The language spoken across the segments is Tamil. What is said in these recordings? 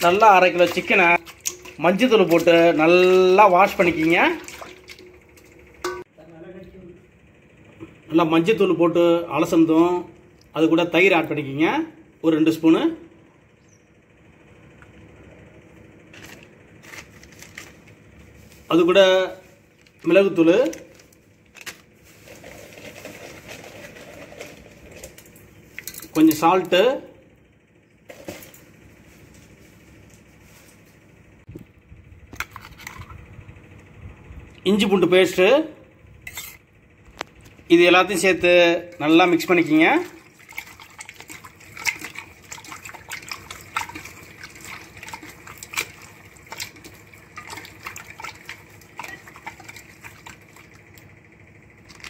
நல்லா 1/2 கிலோ சிக்கனை மஞ்சள் தூள் போட்டு நல்லா வாஷ் பண்ணிக்கிங்க. நல்லா மஞ்சள் தூள் போட்டு அலசந்தோம். அது கூட தயிர் ஆட் பண்ணிக்கிங்க, ஒரு 2 ஸ்பூனு. அது கூட மிளகுத்தூள், கொஞ்சம் சால்ட்டு, இஞ்சி பூண்டு பேஸ்ட்டு, இது எல்லாத்தையும் சேர்த்து நல்லா மிக்ஸ் பண்ணிக்கிங்க.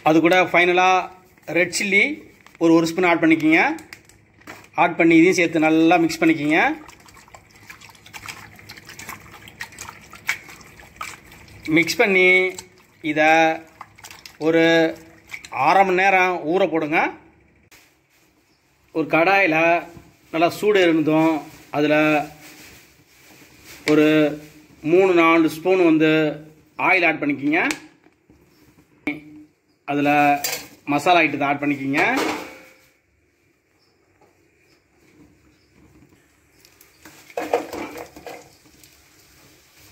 அது கூட ஃபைனலாக ரெட் சில்லி ஒரு ஸ்பூன் ஆட் பண்ணிக்கிங்க. ஆட் பண்ணி இதையும் சேர்த்து நல்லா மிக்ஸ் பண்ணிக்கிங்க. மிக்ஸ் பண்ணி இதை ஒரு 1/2 மணி நேரம் ஊற போடுங்க. ஒரு கடாயில் நல்லா சூடு இருந்தோம், அதில் ஒரு 3-4 ஸ்பூன் ஆயில் ஆட் பண்ணிக்கிங்க. அதில் மசாலா ஐட்டத்தை ஆட் பண்ணிக்கிங்க.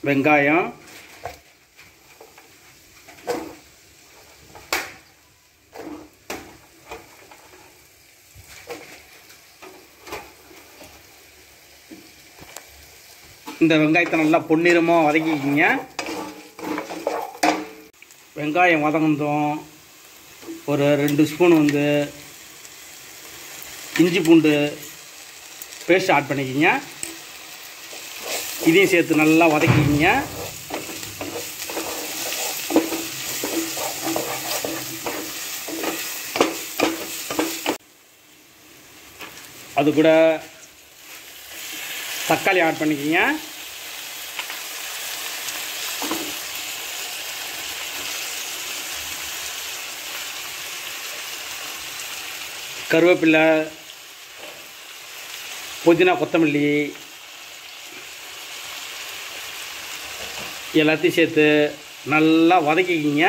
வெங்காயம், இந்த வெங்காயத்தை நல்லா பொன்னிறமாக வதக்கிக்கிங்க. வெங்காயம் வதங்கணும், ஒரு 2 ஸ்பூன் இஞ்சி பூண்டு பேஸ்ட் ஆட் பண்ணிக்கிங்க. இதையும் சேர்த்து நல்லா வதக்கிக்கிங்க. அது கூட தக்காளி ஆட் பண்ணிக்கிங்க. கருவேப்பிலை, புதினா, கொத்தமல்லி எல்லாத்தையும் சேர்த்து நல்லா வதக்கிக்கிங்க.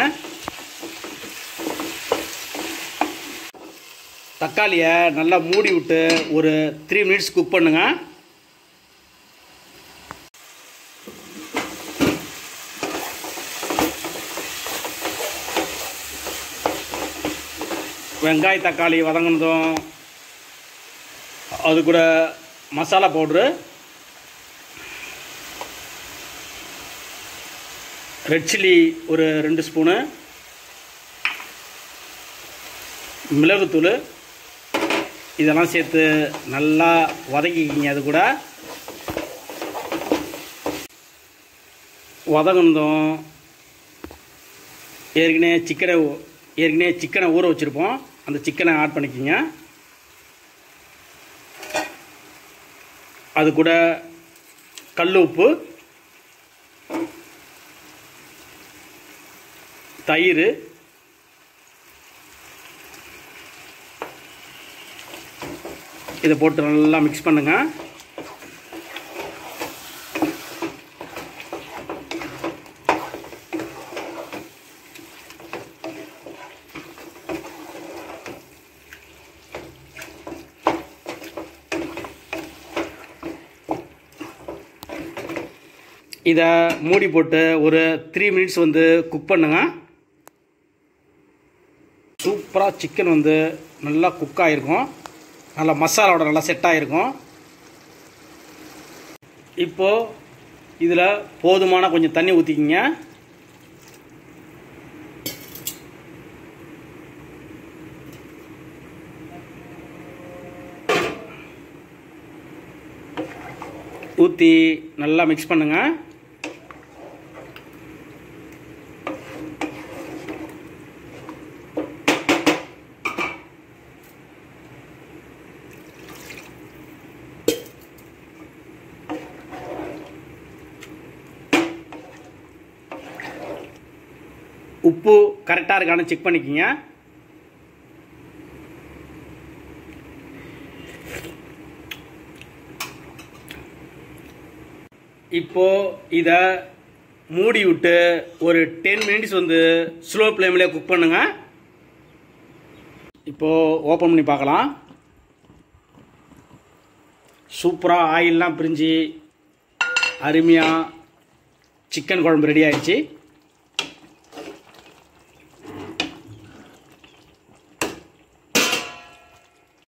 தக்காளியை நல்லா மூடி விட்டு ஒரு 3 மினிட்ஸ் குக் பண்ணுங்க. வெங்காய தக்காளி வதங்கினதும் அது கூட மசாலா பவுட்ரு, ரெட் சில்லி ஒரு 2 ஸ்பூனு, மிளகுத்தூள் இதெல்லாம் சேர்த்து நல்லா வதக்கிக்கிங்க. அது கூட வதங்கினதும் ஏற்கனவே சிக்கனை ஊற வச்சுருப்போம், அந்த சிக்கனை ஆட் பண்ணிக்கிங்க. அது கூட கல் உப்பு, தயிர், இதை போட்டு நல்லா மிக்ஸ் பண்ணுங்க. இதை மூடி போட்டு ஒரு 3 மினிட்ஸ் குக் பண்ணுங்க. சூப்பராக சிக்கன் நல்லா குக் ஆகிருக்கும், நல்லா மசாலாவோட நல்லா செட் ஆகிருக்கும். இப்போது இதில் போதுமான கொஞ்சம் தண்ணி ஊற்றிக்கிங்க. ஊற்றி நல்லா மிக்ஸ் பண்ணுங்க. உப்பு கரெக்டாக இருக்கான்னு செக் பண்ணிக்கிங்க. இப்போது இதை மூடி விட்டு ஒரு 10 மினிட்ஸ் வந்து ஸ்லோ ஃப்ளேம்லேயே குக் பண்ணுங்க. இப்போது ஓப்பன் பண்ணி பார்க்கலாம். சூப்பராக ஆயிலெலாம் பிரிஞ்சு அருமையாக சிக்கன் குழம்பு ரெடி ஆகிடுச்சு.